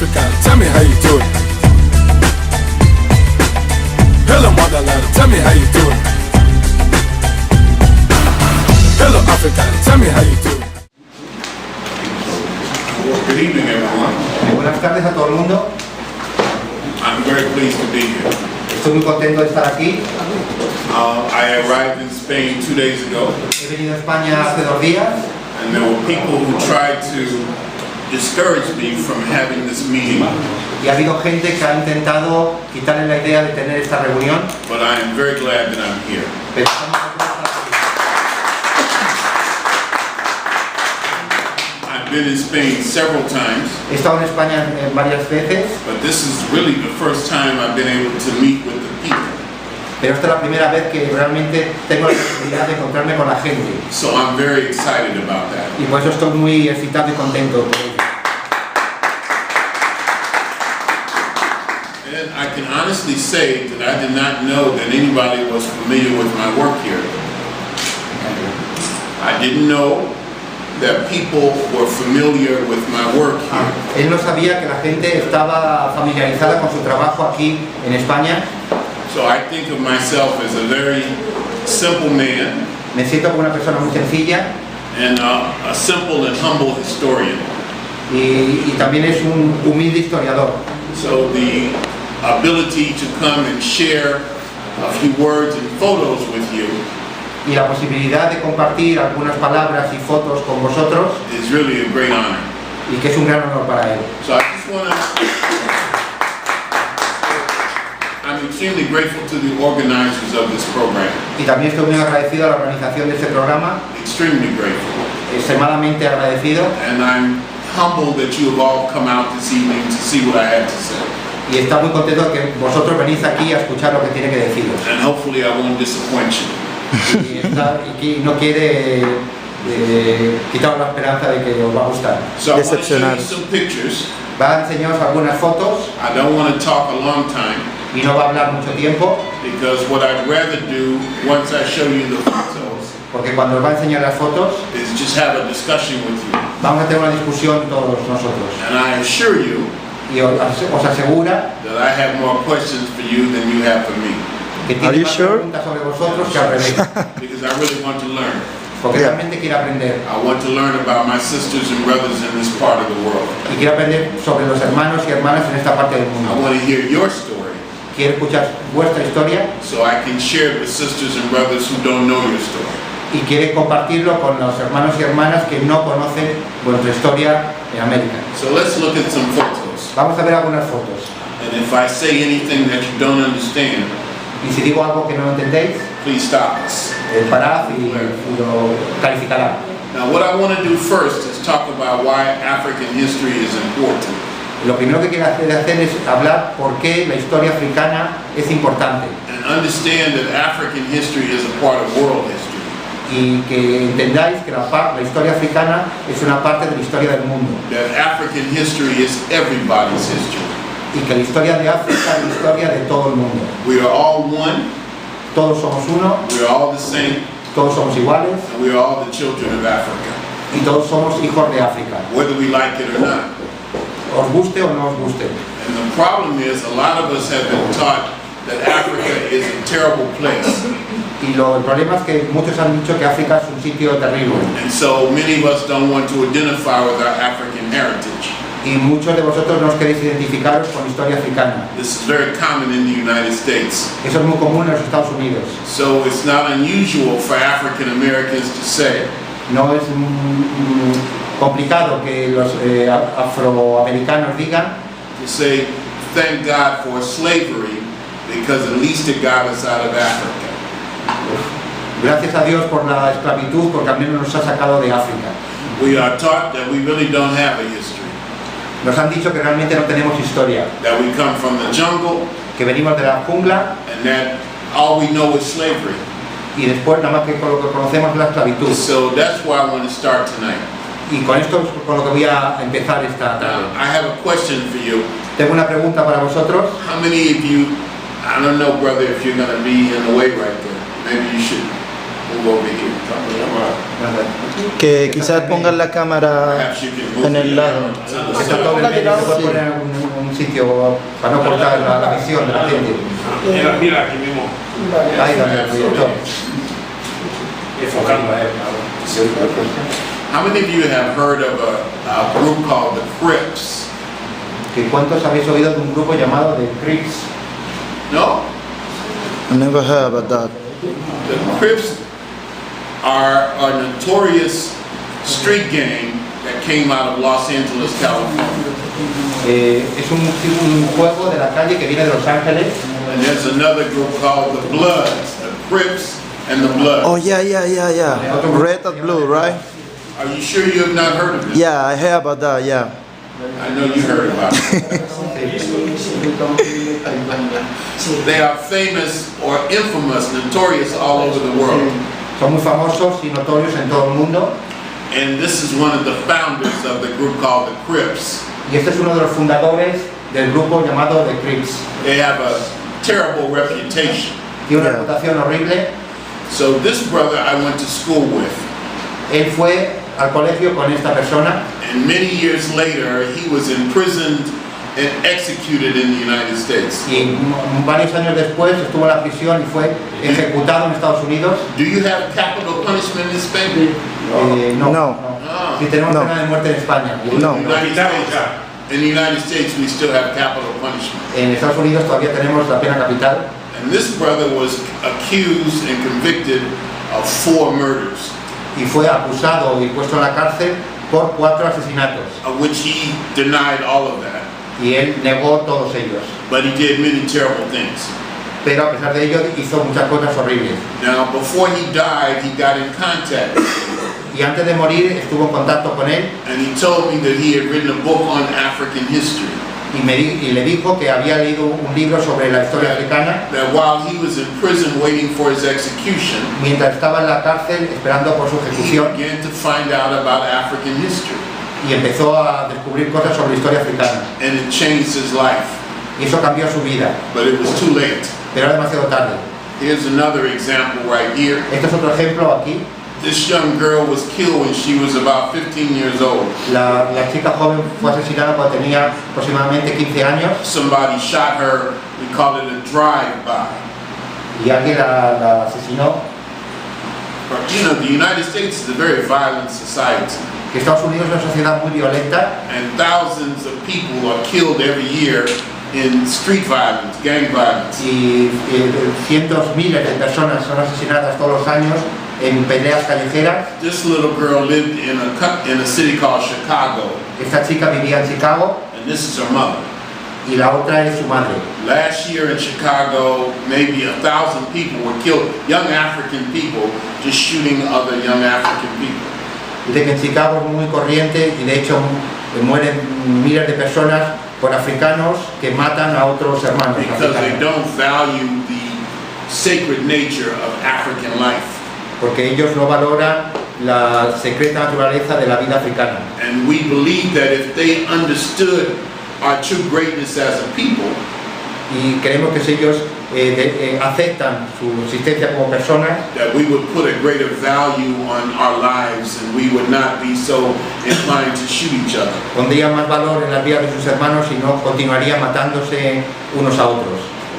African, tell me how you doing. Hello motherland, tell me how you doing. Hello African, tell me how you doing. Good evening, everyone. Buenas tardes a todo el mundo. I'm very pleased to be here. Estoy muy contento de estar aquí. I arrived in Spain 2 days ago. He venido a España hace 2 días. And there were people who tried to discourage me from having this meeting. Y ha habido gente que ha intentado quitarle la idea de tener esta reunión. But I am very glad that I'm here. Pero estamos contentos de estar aquí. I've been in Spain several times. He estado en España varias veces. But this is really the first time I've been able to meet with the people. Pero esta es la primera vez que realmente tengo la oportunidad de encontrarme con la gente. So I'm very excited about that. Y por eso estoy muy excitado y contento por ello. And I can honestly say that I did not know that anybody was familiar with my work here. I didn't know that people were familiar with my work here. Él no sabía que la gente estaba familiarizada con su trabajo aquí en España. So I think of myself as a very simple man. Me siento como una persona muy sencilla. And a simple and humble historian. Y también es un humilde historiador. So the ability to come and share a few words and photos with you y la posibilidad de compartir algunas palabras y fotos con vosotros is really a great honor. Y que es un gran honor para él. So I just want I'm extremely grateful to the organizers of this program. Y también estoy muy agradecido a la organización de este programa. Extremely grateful. Extremadamente agradecido. And I'm humbled that you have all come out this evening to see what I have to say. Y está muy contento de que vosotros venís aquí a escuchar lo que tiene que deciros. And hopefully I won't disappoint you. Y no quiere quitar la esperanza de que os va a gustar. So I want to show you some pictures. Va a enseñaros algunas fotos. I don't want to talk a long time. Y no va a hablar mucho tiempo. Because what I'd rather do once I show you the photos. Porque cuando os va a enseñar las fotos, is just have a discussion with you. Vamos a tener una discusión todos nosotros. And I assure you. Y os asegura that I have more questions for you than you have for me. Que tiene más preguntas sobre vosotros que al revés. Because I really want to learn. Porque realmente quiere aprender. I want to learn about my sisters and brothers in this part of the world. Y quiere aprender sobre los hermanos y hermanas en esta parte del mundo. I want to hear your story. Quiere escuchar vuestra historia. So I can share it with sisters and brothers who don't know your story. Y quiere compartirlo con los hermanos y hermanas que no conocen vuestra historia en América. So let's look at some photos. Vamos a ver algunas fotos. And if I say anything that you don't understand, y si digo algo que no entendéis, please stop us. Parad y lo clarificará. Now what I want to do first is talk about why African history is important. Lo primero que quiero hacer es hablar por qué la historia africana es importante. And understand that African history is a part of world history. Y que entendáis que la historia africana es una parte de la historia del mundo. That African history is everybody's history. Y que la historia de África es la historia de todo el mundo. We are all one. Todos somos uno. We are all the same. Todos somos iguales. And we are all the children of Africa. Y todos somos hijos de África. Whether we like it or not. Os guste o no os guste. And the problem is a lot of us have been taught that Africa is a terrible place. Y el problema es que muchos han dicho que África es un sitio terrible. And so many of us don't want to identify with our African heritage. Y muchos de vosotros no os queréis identificaros con la historia africana. This is very common in the United States. Eso es muy común en los Estados Unidos. So it's not unusual for African Americans to say. No es complicado que los afroamericanos digan. To say, thank God for slavery because at least it got us out of Africa. Gracias a Dios por la esclavitud, porque al menos nos ha sacado de África. We are taught that we really don't have a history. Nos han dicho que realmente no tenemos historia. That we come from the jungle. Que venimos de la jungla. And that all we know is slavery. Y después nada más que con lo que conocemos es la esclavitud. So that's where I want to start tonight. Y con esto es con lo que voy a empezar esta tarde. I have a question for you. Tengo una pregunta para vosotros. How many of you, I don't know, brother, if you're going to be in the way right there. Maybe you should move over here. Que quizás pongan la cámara en el lado. Está todo en medio, se puede poner un sitio para no cortar la visión de la gente. Mira, aquí mismo. Ahí dame el proyector. Enfocando a él, How many of you have heard of a group called the Crips? ¿Cuántos habéis oído de un grupo llamado The Crips? No? I never heard about that. The Crips are a notorious street gang that came out of Los Angeles, California. Es un juego de la calle que viene de Los Ángeles. And there's another group called the Bloods, the Crips and the Bloods. Oh yeah. Red and blue, right? Are you sure you have not heard of this? Yeah, I heard about that. Yeah. I know you heard about it. They are famous or infamous, notorious all over the world. Son muy famosos y notorios en todo el mundo. And this is one of the founders of the group called the Crips. Y este es uno de los fundadores del grupo llamado The Crips. They have a terrible reputation. Tiene una reputación horrible. So this brother I went to school with. Él fue al colegio con esta persona. And many years later, he was imprisoned and executed in the United States. Y varios años después estuvo en la prisión y fue ejecutado en Estados Unidos. Do you have capital punishment in Spain? No. Sí, tenemos No. pena de muerte en España. No. In the United States, we still have capital punishment. En Estados Unidos todavía tenemos la pena capital. And this brother was accused and convicted of 4 murders, Y fue acusado y puesto en la cárcel por 4 asesinatos. of which he denied all of that. Y él negó todos ellos. But he did many terrible things. Pero a pesar de ello hizo muchas cosas horribles. Now, before he died, he got in contact Y antes de morir estuvo en contacto con él and he told me that he had written a book on African history. y le dijo que había leído un libro sobre la historia africana That while he was in prison waiting for his execution, mientras estaba en la cárcel esperando por su he ejecución began to find out about African history. y empezó a descubrir cosas sobre la historia africana. And it changed his life. Y eso cambió su vida, But it was too late. pero era demasiado tarde. Here's another example right here. Este es otro ejemplo aquí. This young girl was killed when she was about 15 years old. La chica joven fue asesinada cuando tenía aproximadamente 15 años Somebody shot her. We call it a drive-by. y alguien la asesinó. But, you know, the United States is a very violent society. Que Estados Unidos es una sociedad muy violenta And thousands of people are killed every year in street violence, gang violence. y cientos, miles de personas son asesinadas todos los años en peleas callejeras. This little girl lived in a city called Chicago, Esta chica vivía en Chicago and this is her mother. y la otra es su madre. Last year in Chicago, maybe 1,000 people were killed, young African people, just shooting other young African people. Dice que en Chicago es muy corriente y de hecho mueren miles de personas por africanos que matan a otros hermanos Because they africanos. don't value the sacred nature of African life. Porque ellos no valoran la secreta naturaleza de la vida africana. And we believe that if they understood our true greatness as a people, Y creemos que si ellos aceptan su existencia como personas, that we would put a greater value on our lives and we would not be so inclined to shoot each other. pondrían más valor en las vidas de sus hermanos y no continuarían matándose unos a otros.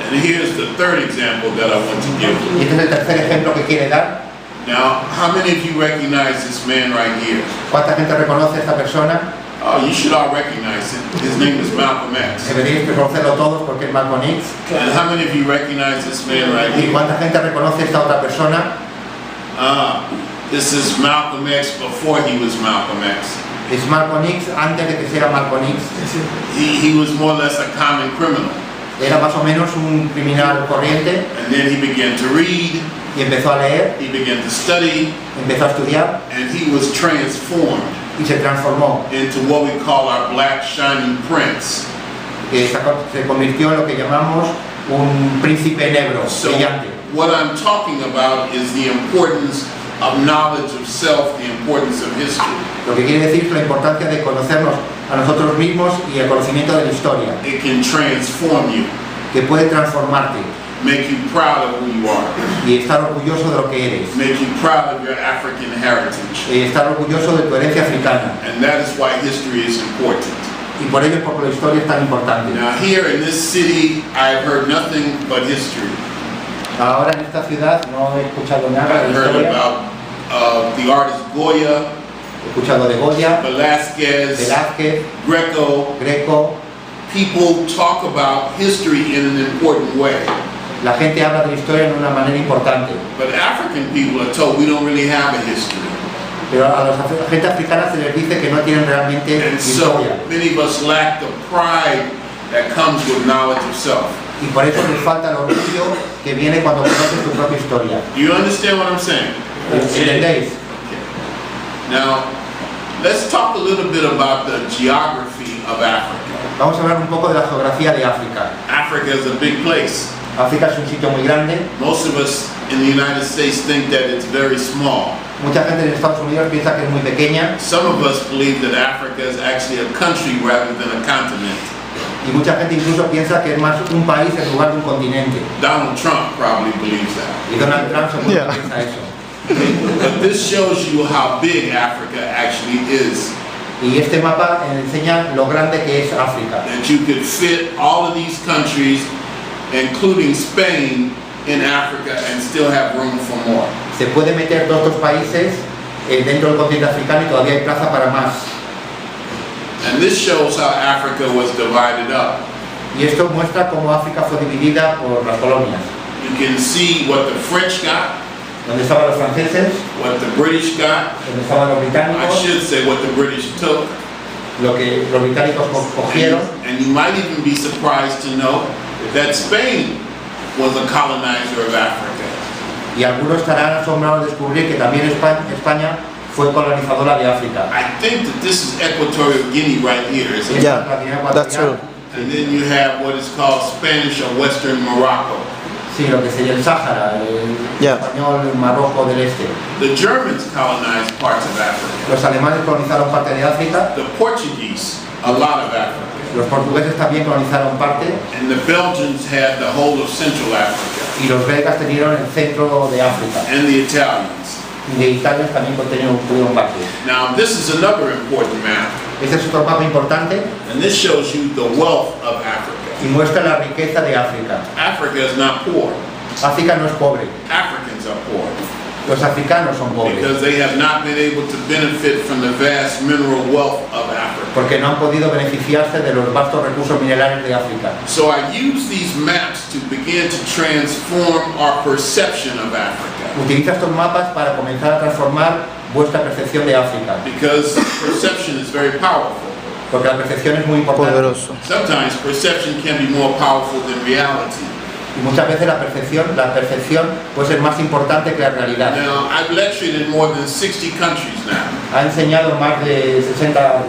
And here's the third example that I want to give. Y este es el tercer ejemplo que quiere dar. Now, how many of you recognize this man right here? ¿Cuánta gente reconoce a esta persona? Oh, you should all recognize him. His name is Malcolm X. Deberíais reconocerlo todos porque es Malcolm X. And how many of you recognize this man right ¿Y here? cuánta gente reconoce a esta otra persona? This is Malcolm X before he was Malcolm X. Es Malcolm X antes de que sea Malcolm X. He was more or less a common criminal. Era más o menos un criminal corriente And then he began to read, y empezó a leer, he began to study, empezó a estudiar and he was transformed y se transformó. into what we call our black shining prince. Se convirtió en lo que llamamos un príncipe negro, So brillante. what I'm talking about is the importance of knowledge of self, the importance of history. Lo que quiere decir es la importancia de conocernos a nosotros mismos y el conocimiento de la historia, It can transform you, que puede transformarte make you proud of who you are, y estar orgulloso de lo que eres, make you proud of your African heritage. y estar orgulloso de tu herencia africana. And that is why history is important. Y por ello es porque la historia es tan importante. Now here in this city, I've heard nothing but history. Ahora en esta ciudad no he escuchado nada de I've heard historia. about the artist Goya, He escuchado de Goya, Velázquez, Velázquez, Greco. People talk about history in an important way. La gente habla de la historia de una manera importante. But African people are told we don't really have a history. Pero a la gente africana se les dice que no tienen realmente And so historia. many of us lack the pride that comes with knowledge of self. Y por eso les falta el orgullo que viene cuando conoces tu propia historia. Do you understand what I'm saying? ¿Entendéis? Now, let's talk a little bit about the geography of Africa. Vamos a hablar un poco de la geografía de África. Africa is a big place. África es un sitio muy grande. Most of us in the United States think that it's very small. Mucha gente en Estados Unidos piensa que es muy pequeña Some of us believe that Africa is actually a country rather than a continent. y mucha gente incluso piensa que es más un país en lugar de un continente. Donald Trump probably believes that. Y Donald Trump seguro Yeah. que piensa eso. But this shows you how big Africa actually is. Y este mapa enseña lo grande que es África. That you could fit all of these countries, including Spain, in Africa and still have room for more. Se puede meter todos estos países dentro del continente africano y todavía hay plaza para más. And this shows how Africa was divided up. Y esto muestra cómo África fue dividida por las colonias. You can see what the French got, Donde estaban los franceses, what the British got. donde estaban los I británicos, should say what the British took. lo que los británicos cogieron. And you might even be surprised to know that Spain was a colonizer of Africa. Y algunos estarán asombrados de descubrir que también España fue colonizadora de África. I think that this is Equatorial Guinea right here, isn't it? Yeah, that's true. And then you have what is called Spanish or Western Morocco. Sí, lo que sería el Sáhara, el Yeah. español, el Marruecos del Este. The Germans colonized parts of Africa. Los alemanes colonizaron parte de África, The Portuguese, a lot of Africa. los portugueses también colonizaron parte And the Belgians had the whole of Central Africa. y los belgas tenieron el centro de África. And the Italians. Y de Italia también tuvieron parte. Now, this is another important map. Este es otro mapa importante And this shows you the wealth of Africa. y muestra la riqueza de África. Africa is not poor. África no es pobre, Africans are poor los africanos son pobres, because they have not been able to benefit from the vast mineral wealth of Africa. porque no han podido beneficiarse de los vastos recursos minerales de África. So I use these maps to begin to transform our perception of Africa, Utiliza estos mapas para comenzar a transformar vuestra percepción de África, because perception is very powerful. porque la percepción es muy importante. Poderoso. Sometimes perception can be more powerful than reality. Y muchas veces la percepción puede ser más importante que la realidad. Now, I've lectured in more than 60 countries now. Ha enseñado en más de 60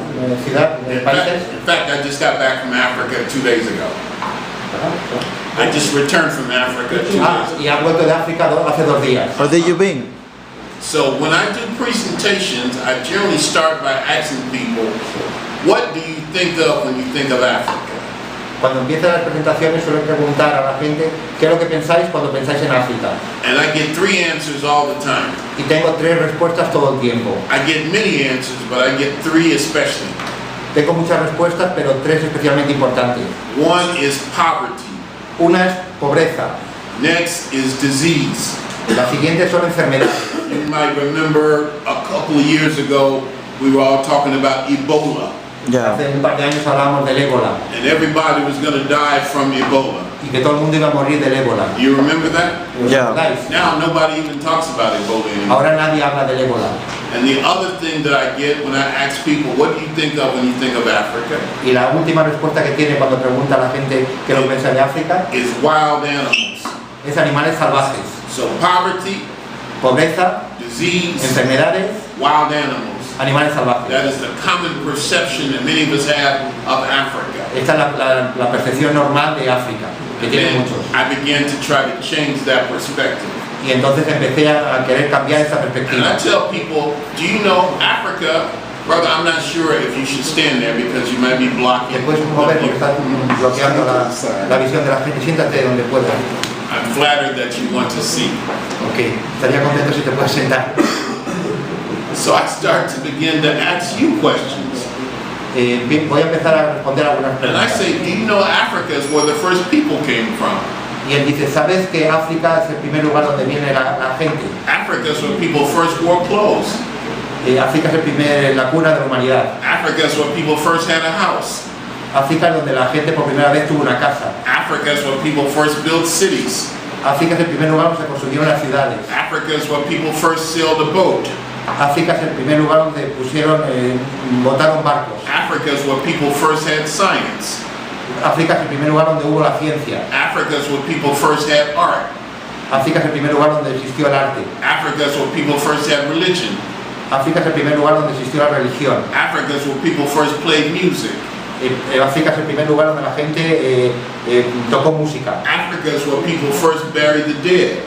países. In fact, I just got back from Africa 2 days ago. I just returned from Africa 2 days ago. Y ha vuelto de África hace 2 días. Where did you been? So when I do presentations, I generally start by asking people, what do you think of when you think of Africa? Cuando empiezan las presentaciones suelen preguntar a la gente qué es lo que pensáis cuando pensáis en África. And I get 3 answers all the time. Y tengo 3 respuestas todo el tiempo. I get many answers, but I get 3 especially. Tengo muchas respuestas, pero 3 especialmente importantes. One is poverty. Una es pobreza. Next is disease. La siguiente son enfermedades. You might remember a couple of years ago, we were all talking about Ebola. Yeah. Hace un par de años hablábamos del ébola And everybody was going to die from Ebola. y que todo el mundo iba a morir del ébola. You remember that? ¿Os Yeah. acordáis? Now nobody even talks about Ebola anymore. Ahora nadie habla del ébola. And the other thing that I get when I ask people, what do you think of when you think of Africa? Y la última respuesta que tiene cuando pregunta a la gente qué lo piensa de África Is wild animals. es animales salvajes. So poverty, Pobreza, disease, enfermedades, wild animals. animales salvajes. That is the common perception that many of us have of Africa. Esta es la percepción normal de África, que And tiene then muchos. I began to try to change that perspective. Y entonces empecé a querer cambiar esta And I perspectiva. tell people, do you know Africa, brother, I'm not sure if you should stand there because you might be blocking. Te puedes mover porque estás bloqueando la visión de la gente. Siéntate donde puedas. I'm flattered that you want to see. Ok, estaría contento si te puedes sentar. So I start to begin to ask you questions. Bien, voy a empezar a responder algunas And I preguntas. say, do you know Africa is where the first people came from? Y él dice, ¿sabes que África es el primer lugar donde viene la gente? Africa is where people first wore clothes. África es la cuna de la humanidad. Africa is where people first had a house. África es donde la gente por primera vez tuvo una casa. Africa is where people first built cities. África es el primer lugar donde se construyeron las ciudades. Africa is where people first sailed a boat. África es el primer lugar donde botaron barcos. Africa is where people first had science. África es el primer lugar donde hubo la ciencia. Africa is where people first had art. África es el primer lugar donde existió el arte. Africa is where people first had religion. África es el primer lugar donde existió la religión. Africa is where people first played music. África es el primer lugar donde la gente tocó música. Africa is where people first buried the dead.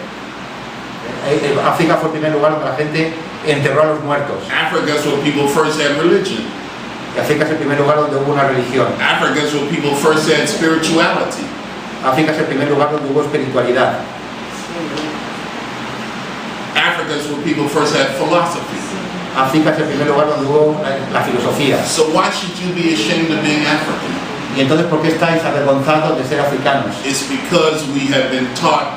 África fue el primer lugar donde la gente enterró a los muertos. Africa is where people first had religion. África es el primer lugar donde hubo una religión. Africa is where people first had spirituality. África es el primer lugar donde hubo espiritualidad. Africa is where people first had philosophy. África es el primer lugar donde hubo la filosofía. So why should you be ashamed of being African? Y entonces, ¿por qué estáis avergonzados de ser africanos? It's because we have been taught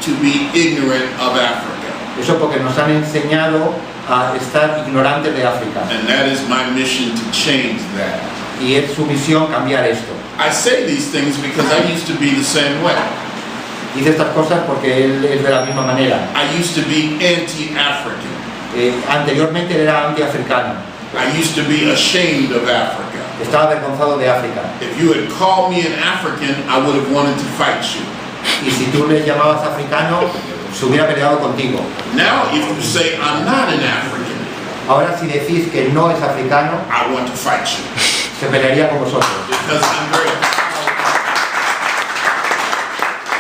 to be ignorant of Africa. Eso porque nos han enseñado a estar ignorantes de África. And that is my mission to change that. Y es su misión cambiar esto. I say these things because I used to be the same way. Dice estas cosas porque él es de la misma manera. I used to be anti-African. Anteriormente él era antiafricano. I used to be ashamed of Africa. Estaba avergonzado de África. If you had called me an African, I would have wanted to fight you. Y si tú le llamabas africano, se hubiera peleado contigo. Now, if you say I'm not an African, Ahora si decís que no es africano, I want to fight you. se pelearía con vosotros. Because I'm very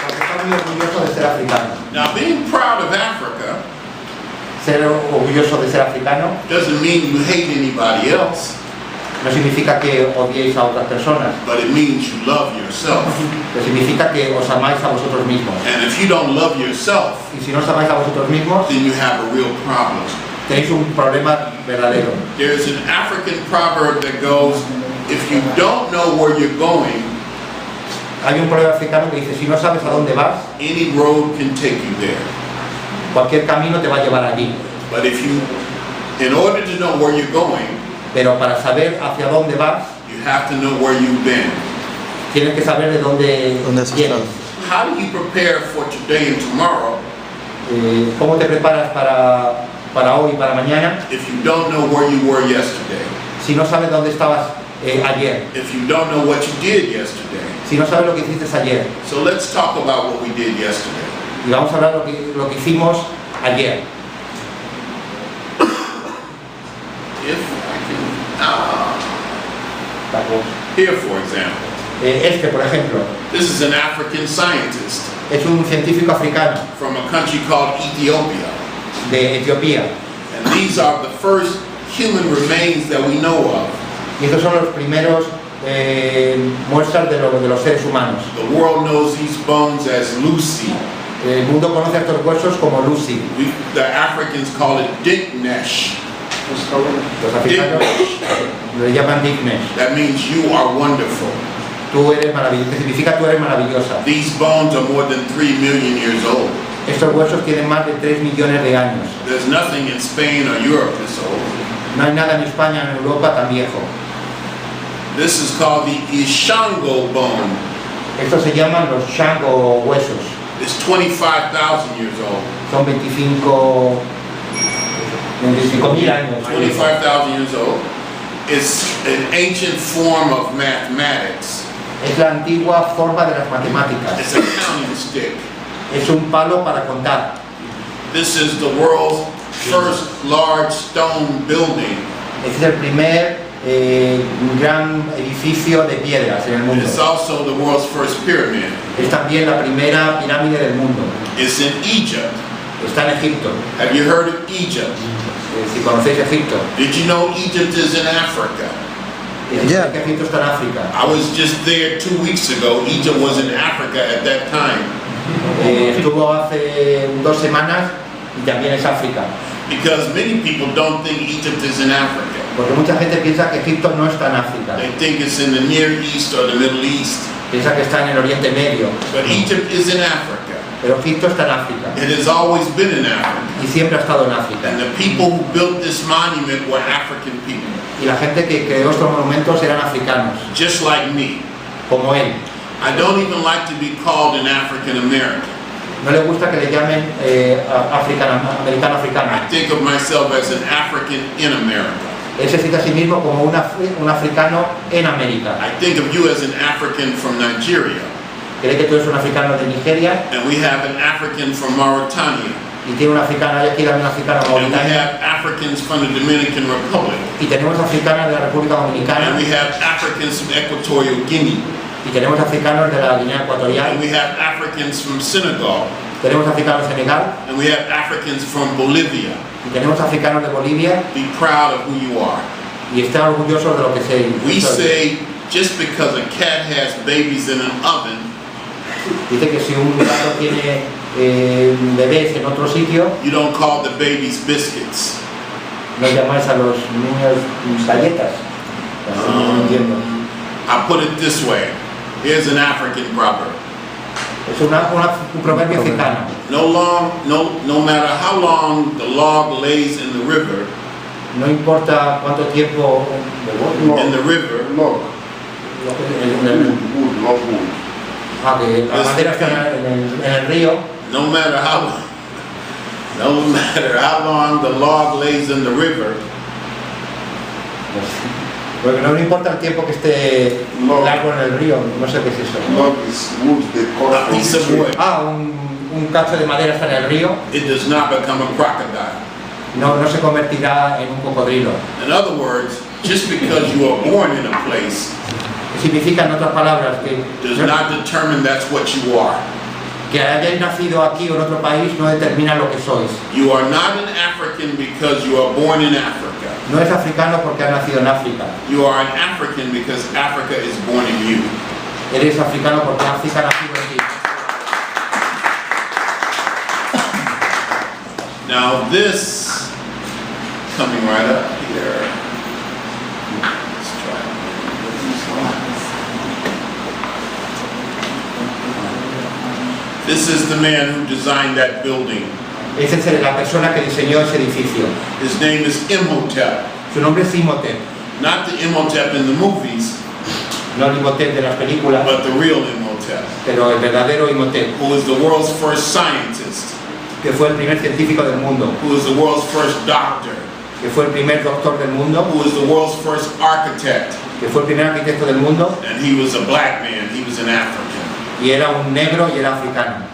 Porque está muy orgulloso de ser africano. Now, being proud of Africa Ser orgulloso de ser africano doesn't mean you hate anybody else, no significa que odiéis a otras personas, but it means you love yourself. pero significa que os amáis a vosotros mismos. And if you don't love yourself, Y si no os amáis a vosotros mismos, then you have a real problem. tenéis un problema verdadero. There's an African proverb that goes, if you don't know where you're going, Hay un proverbio africano que dice, si no sabes a dónde vas, any road can take you there. cualquier camino te va a llevar allí. But if you, in order to know where you're going, Pero para saber hacia dónde vas, you have to know where you've been. tienes que saber de dónde ¿Dónde has vienes. estado? How do you prepare for today and tomorrow ¿Cómo te preparas para hoy y para mañana? if you don't know where you were yesterday? Si no sabes dónde estabas ayer, If you don't know what you did yesterday? si no sabes lo que hiciste ayer. So let's talk about what we did yesterday. Y vamos a hablar lo que hicimos ayer. If I can, here for example, Por ejemplo, this is an African scientist es un científico africano from a country called Ethiopia. de Etiopía. And these are the first human remains that we know of. Y estos son los primeros muestras de los seres humanos. The world knows these bones as Lucy. El mundo conoce a estos huesos como Lucy. The Africans call it DYNASTIES. Los africanos le llaman Dignesh. That means you are wonderful. Tú eres maravillosa, que significa tú eres maravillosa. These bones are more than 3 million years old. Estos huesos tienen más de 3 millones de años. There's nothing in Spain or Europe this old. No hay nada en España, en Europa tan viejo. This is called the Ishango bone. Estos se llaman los Shango huesos. It's 25,000 years old. Son 25.000 años. 25,000 years old. It's an ancient form of mathematics. Es la antigua forma de las matemáticas. It's a counting stick. Es un palo para contar. This is the world's first large stone building. Este es el primer gran edificio de piedras en el mundo. It's also the world's first pyramid. Es también la primera pirámide del mundo. It's in Egypt. Está en Egipto. Have you heard of Egypt? Si conocéis Egipto. Did you know Egypt is in Africa? Yeah. Que Egipto está en África. I was just there 2 weeks ago. Egypt was in Africa at that time. Estuvo hace 2 semanas y también es África. Because many people don't think Egypt is in Africa. Porque mucha gente piensa que Egipto no está en África, They think it's in the Near East or the Middle East. piensa que está en el Oriente Medio, But Egypt is in Africa. pero Egipto está en África It has always been in Africa. y siempre ha estado en África. And the people who built this monument were African people, Y la gente que creó estos monumentos eran africanos, just like me. como él. I don't even like to be called an African American. No le gusta que le llamen americano africano. I think of myself as an African in America. Él se cita a sí mismo como un africano en América. I think of you as an African from Nigeria. Cree que tú eres un africano de Nigeria And we have an African from Mauritania. y tiene un africano, hay aquí un africano And we mauritano have Africans from the Dominican Republic. y tenemos africanos de la República Dominicana And we have Africans from Equatorial Guinea. y tenemos africanos de la Guinea And Ecuatorial, we have Africans from Senegal. tenemos africanos de Senegal And we have Africans from Bolivia. y tenemos africanos de Bolivia Be proud of who you are. y están orgullosos de lo que We soy. say just because a cat has babies in an oven, Dice que si un gato tiene bebés en otro sitio, you don't call the babies biscuits. no llamáis a los niños galletas. No entiendo. I put it this way. Here's an African proverb. Es un proverbio africano. No matter how long the log lays in the river, No importa cuánto tiempo in the river, que la madera está en el río, no matter how long the log lays in the river, porque no importa el tiempo que esté el árbol en el río, no sé qué es eso. Log is wood they cut a from piece the of tree. wood, Un cacho de madera está en el río, it does not become a crocodile. no se convertirá en un cocodrilo. In other words, just because you are born in a place Significa, en otras palabras, does not determine that's what you are. que hayáis nacido aquí o en otro país no determina lo que sois. You are not an African because you are born in Africa. No es africano porque has nacido en África. You are an African because Africa is born in you. Eres africano porque África ha nacido en ti. Now this, coming right up here, let's try it. This is the man who designed that building. Esa es la persona que diseñó ese edificio. His name is Imhotep. Su nombre es Imhotep, Not the Imhotep in the movies, no el Imhotep de las películas, but the real Imhotep, pero el verdadero Imhotep, who is the world's first scientist, que fue el primer científico del mundo, who is the world's first doctor, que fue el primer doctor del mundo, who is the world's first architect, que fue el primer arquitecto del mundo, and he was a black man, he was an African. y era un negro y era africano.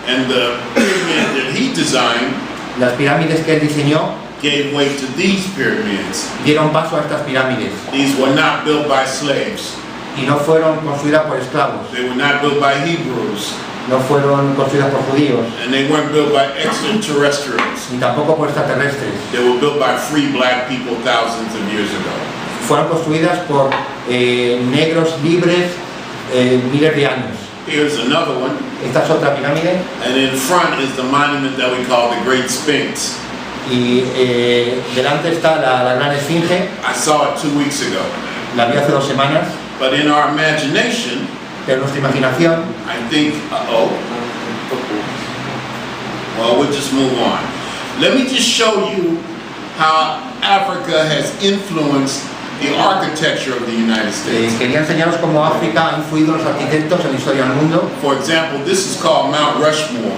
And the pyramid that he designed Las pirámides que él diseñó gave way to these pyramids. dieron paso a estas pirámides These were not built by slaves. y no fueron construidas por esclavos, They were not built by Hebrews, no fueron construidas por judíos, and they weren't built by extraterrestrials. ni tampoco por extraterrestres. They were built by free black people thousands of years ago. Fueron construidas por negros libres miles de años. Here's another one, Esta es otra pirámide and in front is the monument that we call the Great Sphinx. y delante está la gran esfinge. I saw it 2 weeks ago. La vi hace 2 semanas, But in our imagination, pero nuestra imaginación, I think, well, we'll just move on. Let me just show you how Africa has influenced the architecture of the United States. quería enseñaros cómo África ha influido en los arquitectos en la historia del mundo. For example, this is called Mount Rushmore.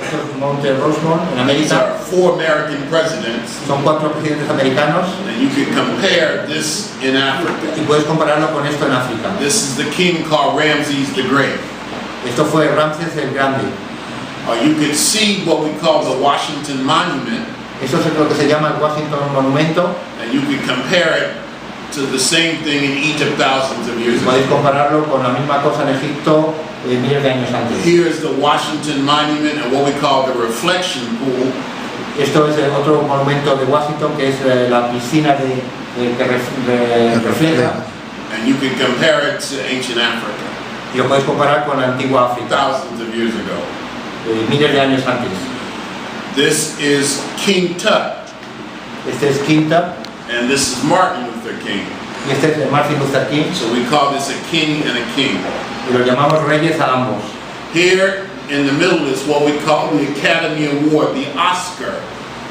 Esto es Monte Rushmore en These América. are 4 American presidents, Son 4 presidentes americanos and you can compare this in y Africa. puedes compararlo con esto en África. This is the king called Ramses the Great. Esto fue Ramses el Grande. You can see what we call the Washington Monument, Eso es lo que se llama el Washington Monumento. and you can compare it to the same thing in Egypt thousands of years Podéis ago. compararlo con la misma cosa en Egipto miles de años antes. Here's the Washington Monument and what we call the reflection pool. Esto es el otro monumento de Washington, que es la piscina que refleja, And you can compare it to ancient Africa, y lo podéis comparar con la antigua África, thousands of years ago. miles de años antes. This is King Tut, Este es Quinta, And this is Martin Luther King. Y este es Martin Luther King, So we call this a king and a king. y los llamamos reyes a ambos. Here in the middle is what we call the Academy Award, the Oscar.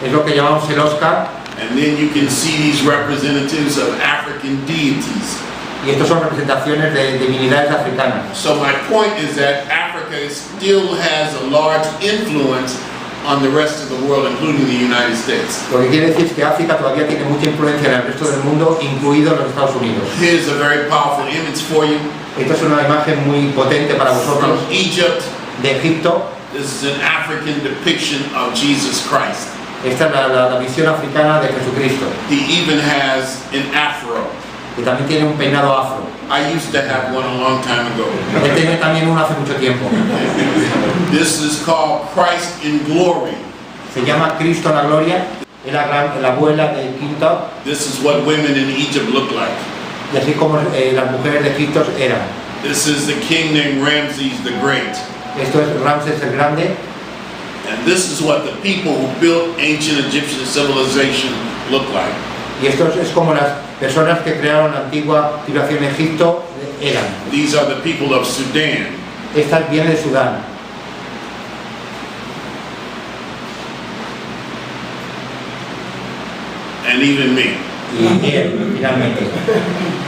Es lo que llamamos el Oscar, And then you can see these representatives of African deities. y estos son representaciones de divinidades africanas. So my point is that Africa still has a large influence on the rest of the world, including the United States. Lo que quiere decir es que África todavía tiene mucha influencia en el resto del mundo, incluidos los Estados Unidos. Here's a very powerful image for you Esta es una imagen muy potente para vosotros from Egypt. de Egipto. This is an African depiction of Jesus Christ. Esta es la visión africana de Jesucristo, He even has an afro. que también tiene un peinado afro. I used to have one a long time ago. Él tenía también uno hace mucho tiempo. This is called Christ in Glory. Se llama Cristo en la Gloria. Es la abuela de Quinto, This is what women in Egypt look like. y así como las mujeres de Egipto eran. This is the king named Ramses the Great. Esto es Ramses el Grande, And this is what the people who built ancient Egyptian civilization look like. y esto es como las personas que crearon la antigua civilización de Egipto eran. These are the people of Sudan. Esta viene de Sudán. And even me. Y él, finalmente.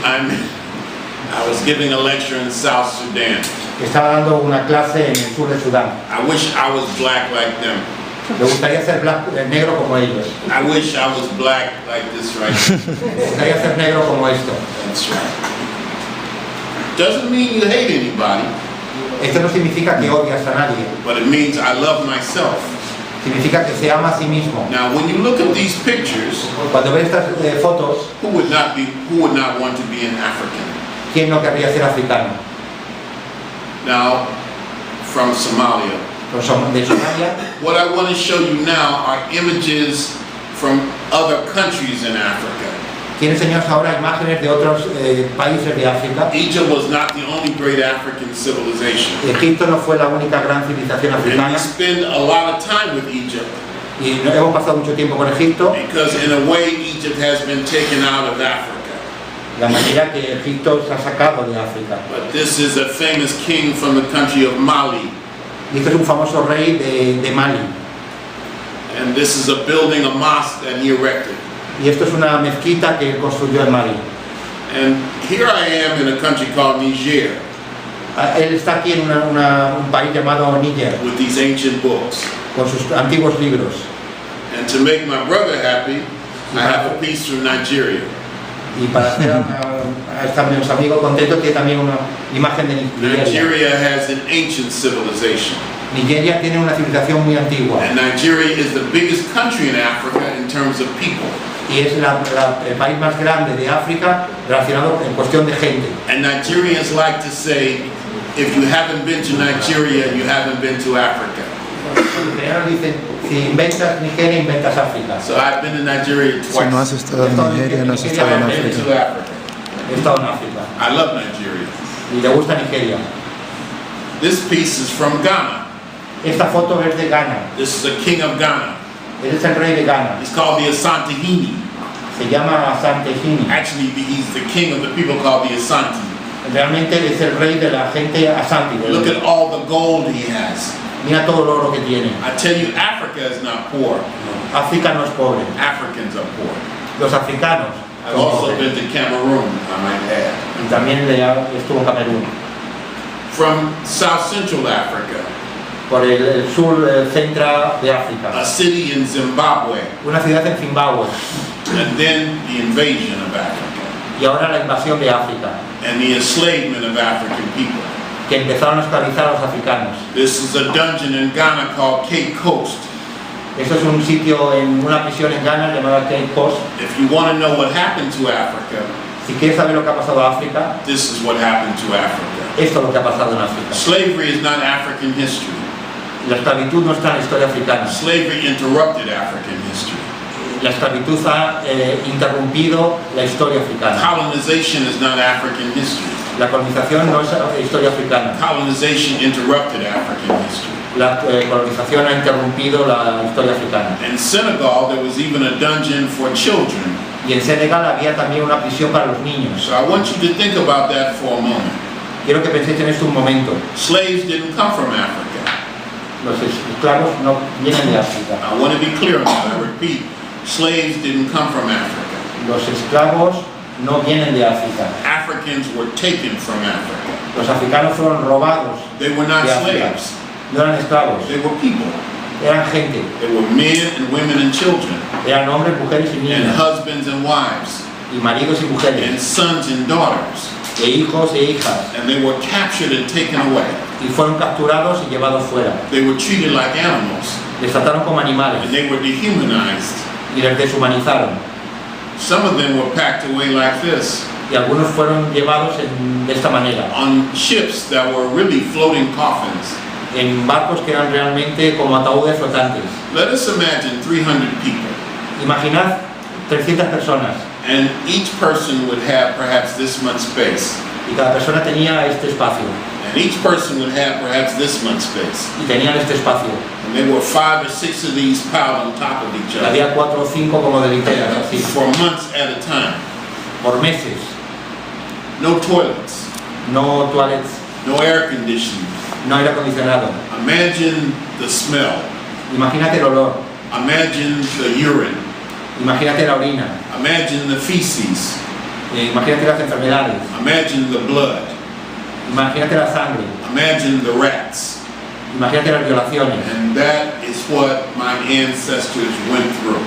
I was giving a lecture in South Sudan. Estaba dando una clase en el sur de Sudán. I wish I was black like them. Me gustaría ser negro como ellos. I wish I was black like this right now. Me gustaría ser negro como esto. That's right. Doesn't mean you hate anybody, Esto no significa que odias a nadie. but it means I love myself. Significa que se ama a sí mismo. Now, when you look at these pictures, Cuando ves estas fotos, who would not want to be an African? ¿quién no querría ser africano? Now, from Somalia. Los de Somalia. What I want to show you now are images from other countries in Africa. Quiero enseñaros ahora imágenes de otros países de África. Egypt was not the only great African civilization. Egipto no fue la única gran civilización And we africana. spend a lot of time with Egypt Y hemos pasado mucho tiempo con Egipto. because in a way Egypt has been taken out of Africa. La manera que Egipto se ha sacado de África. But this is a famous king from the country of Mali. Y este es un famoso rey de Mali. And this is a building, a mosque that he erected. Y esto es una mezquita que él construyó en Mali. And here I am in a country called Niger Él está aquí en un país llamado Níger, with these ancient books. con sus antiguos libros. And to make my brother happy, I have a piece from Nigeria. Y para hacer a mis amigos contentos, tiene también una imagen de Nigeria. Nigeria has an ancient civilization. Nigeria tiene una civilización muy antigua And Nigeria is the biggest country in Africa in terms of people. y es el país más grande de África relacionado en cuestión de gente. And Nigerians like to say, if you haven't been to Nigeria, you haven't been to Africa. Los nigerianos dicen, si inventas Nigeria, inventas África. So I've been to Nigeria Si no has twice. estado en Nigeria, no has estado en I've been África. to Africa. He estado en África I love Nigeria. y le gusta Nigeria. This piece is from Ghana. Esta foto es de Ghana. This is the king of Ghana. Él es el rey de Ghana. He's called the Asantehene. Se llama Asante Hini. Actually, he's the king of the people called the Asante. Realmente es el rey de la gente Asante. Look at all the gold he has. Mira todo el oro que tiene. I tell you, Africa is not poor. África no es pobre. Africans are poor. Los africanos I've son also pobres. been to Cameroon, I might add. Y también estuvo en Camerún. From South Central Africa, Por el sur centro de África. a city in Zimbabwe, Una ciudad en Zimbabue. and then the invasion of Africa, Y ahora la invasión de África. and the enslavement of African people. Que empezaron a esclavizar a los africanos. This is a dungeon in Ghana called KUSH-THE. Eso es un sitio en una prisión en Ghana llamada KUSH-THE. If you want to know what happened to Africa, Si quieres saber lo que ha pasado a África, this is what happened to Africa. esto es lo que ha pasado en África. Slavery is not African history. La esclavitud no está en la historia africana. Slavery interrupted African history. La esclavitud ha interrumpido la historia africana. Colonization is not African history. La colonización no es historia africana. Colonization interrupted African history. La colonización ha interrumpido la historia africana. In Senegal, there was even a dungeon for children Y en Senegal había también una prisión para los niños. So I want you to think about that for a moment. Quiero que penséis en esto un momento. Slaves didn't come from Africa. Los esclavos no vienen de África. I want to be clear on that. I repeat, slaves didn't come from Africa. Los esclavos no vienen de África. Africans were taken from Africa. Los africanos fueron robados. They were not de África. slaves. No eran esclavos, They were people. eran gente. They were men and women and children, Eran hombres, mujeres y and niños. husbands and wives, Y maridos y and mujeres. sons and daughters. E hijos e hijas. And they were captured and taken away. Y fueron capturados y llevados fuera. They were treated like animals, Les trataron como animales. and they were dehumanized. Y les deshumanizaron. Some of them were packed away like this, Y algunos fueron llevados de esta manera. on ships that were really floating coffins. En barcos que eran realmente como ataúdes flotantes. Let us imagine 300 people, Imaginad 300 personas. and each person would have perhaps this much space, Y cada persona tenía este espacio. and each person would have perhaps this much space. Y tenían este espacio. And there were 5 or 6 of these piled on top of each Y other había 4 o 5 como de literas, así. for months at a time. Por meses. No toilets, No toilets, no air conditioning. no aire acondicionado. Imagine the smell. Imagínate el olor. Imagine the urine. Imagínate la orina. Imagine the feces. Imagínate las enfermedades. Imagine the blood. Imagínate la sangre. Imagine the rats. Imagínate las violaciones. And that is what my ancestors went through.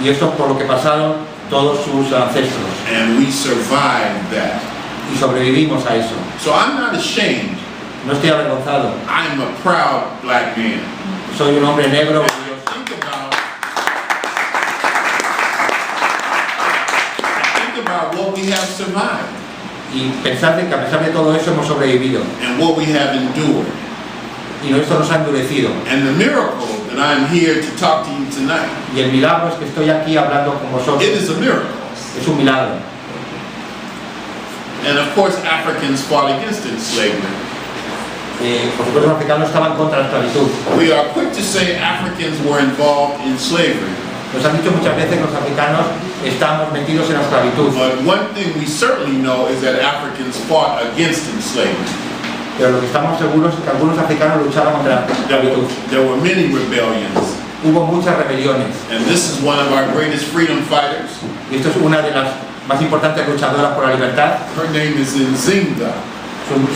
Y esto es por lo que pasaron todos sus ancestros. And we survived that. Y sobrevivimos a eso. So I'm not ashamed. No estoy avergonzado. I'm a proud black man. Soy un hombre negro. Think about what we have survived Y pensar que a pesar de todo eso hemos sobrevivido. and what we have endured. Y esto nos ha endurecido. And the miracle that I'm here to talk to you tonight, Y el milagro es que estoy aquí hablando con vosotros. it is a miracle. Es un milagro. And of course, Africans fought against enslavement. Por supuesto, los africanos estaban contra la esclavitud. We are quick to say Africans were involved in slavery. Nos han dicho muchas veces que los africanos estamos metidos en la esclavitud. But one thing we certainly know is that Africans fought against enslavement. Pero lo que estamos seguros es que algunos africanos luchaban contra la esclavitud. There were many rebellions. Hubo muchas rebeliones. And this is one of our greatest freedom fighters. Y esto es una de las más importantes luchadoras por la libertad. Her name is Nzinga.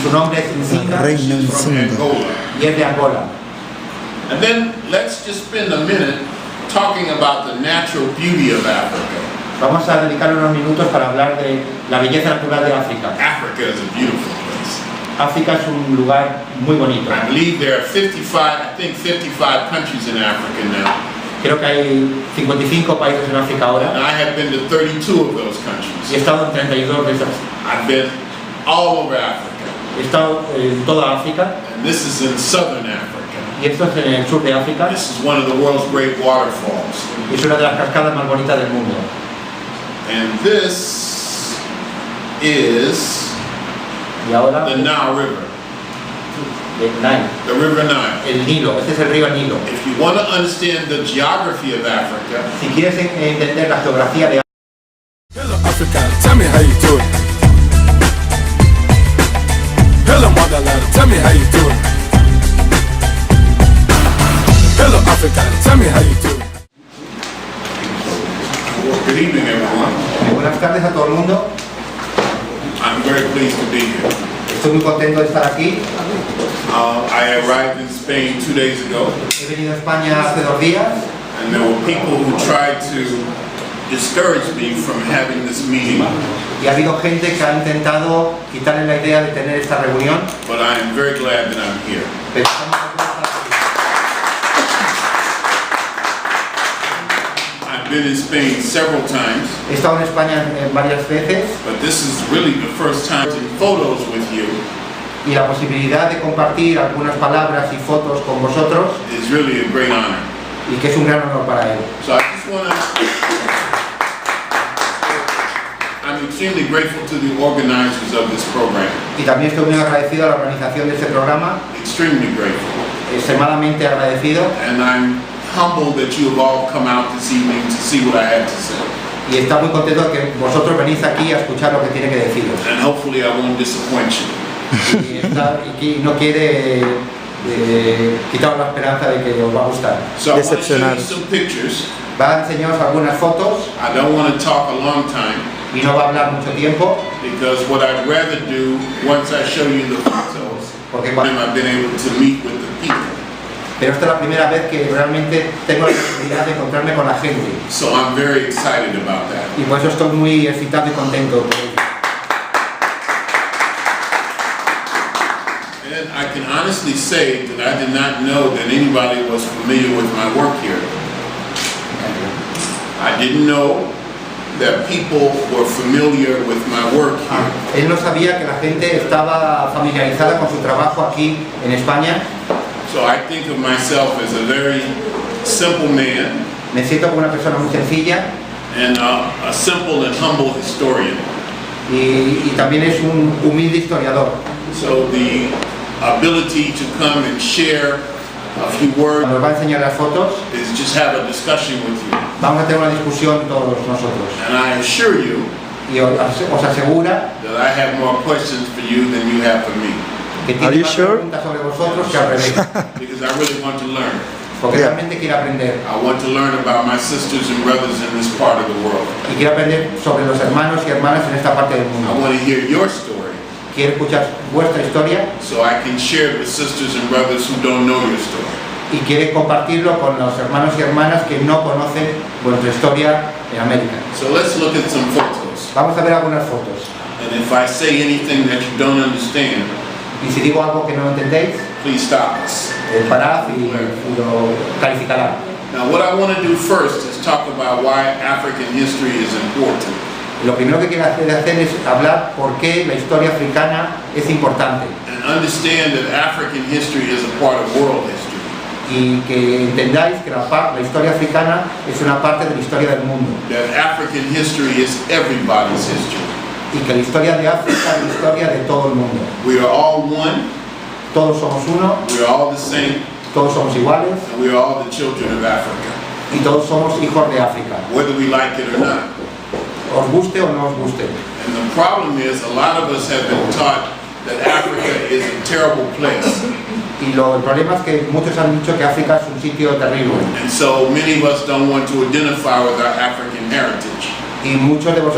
Su nombre es Nzinga From Angola. y es de Angola. And then let's just spend a minute talking about the natural beauty of Africa. Vamos a dedicar unos minutos para hablar de la belleza natural de África. Africa is a beautiful place. África es un lugar muy bonito. I believe there are 55 countries in Africa now. Creo que hay 55 países en África And ahora. I have been to 32 of those Y he countries. estado en 32 de esas. I've been all over Africa. He estado en toda África. And this is in southern Africa. Y esto es en el sur de África. This is one of the world's great waterfalls. Y es una de las cascadas más bonitas del mundo. And this is Y ahora the Nile River, el Nile, the River Nile. el Nilo. Este es el río Nilo. If you want to understand the geography of Africa, Si quieres entender la geografía de Hello Africa, tell me how you doing. Hello motherland, tell me how you doing. Hello Africa, tell me how you doing. good evening everyone. Buenas tardes a todo el mundo. I'm very pleased to be here. Estoy muy contento de estar aquí. I arrived in Spain 2 days ago, He venido a España hace 2 días and there were people who tried to discourage me from having this meeting, y ha habido gente que ha intentado quitarle la idea de tener esta reunión. but I am very glad that I'm here. Pero estamos contentos de estar aquí. I've been in Spain several times, He estado en España varias veces but this is really the first time in photos with you y la posibilidad de compartir algunas palabras y fotos con vosotros is really a great honor. y que es un gran honor para él. So I just want to, I'm extremely grateful to the organizers of this program, Y también estoy muy agradecido a la organización de este programa, extremely grateful. extremadamente agradecido. And I'm humbled that you have all come out this evening to see what I have to say. y está muy contento de que vosotros venís aquí a escuchar lo que tiene que deciros. And hopefully I won't disappoint you. Y no quiere quitar la esperanza de que os va a gustar. So I want to show you Decepcionar. some pictures. Va a enseñaros algunas fotos I don't want to talk a long time y no va a hablar mucho tiempo, because what I'd rather do once I show you the photos, porque I've been able to meet with the people. pero esta es la primera vez que realmente tengo la oportunidad de encontrarme con la gente So I'm very excited about that. y por eso estoy muy excitado y contento por ello. And I can honestly say that I did not know that anybody was familiar with my work here. I didn't know that people were familiar with my work here. Él no sabía que la gente estaba familiarizada con su trabajo aquí en España. So I think of myself as a very simple man Me siento como una persona muy sencilla and a simple and humble historian. y también es un humilde historiador. So the ability to come and share a few words Nos va a enseñar las fotos, is just have a discussion with you. vamos a tener una discusión todos nosotros And I assure you y os asegura that I have more questions for you than you have for me. que Are tiene you más sure? preguntas sobre vosotros que al revés, Because I really want to learn. porque Yeah. realmente quiere aprender I want to learn about my sisters and brothers in this part of the world. y quiere aprender sobre los hermanos y hermanas en esta parte del I mundo. want to hear your story Quiere escuchar vuestra historia so I can share it with sisters and brothers who don't know your story. y quiere compartirlo con los hermanos y hermanas que no conocen vuestra historia en América. So let's look at some photos. Vamos a ver algunas fotos And if I say anything that you don't understand, y si digo algo que no entendéis, please stop us. parad y lo clarificará. Now what I want to do first is talk about why African history is important. Lo primero que quiero hacer es hablar por qué la historia africana es importante And understand that African history is a part of world history. y que entendáis que la historia africana es una parte de la historia del mundo That African history is everybody's history. y que la historia de África es la historia de todo el mundo. We are all one, Todos somos uno, we are all the same, todos somos iguales and we are all the children of Africa, y todos somos hijos de África, whether we like it or not. os guste o no os guste. And the problem is a lot of us have been taught that Africa is a terrible place. Y el problema es que muchos han dicho que África es un sitio terrible And so many of us don't want to identify with our African heritage. y muchos de vosotros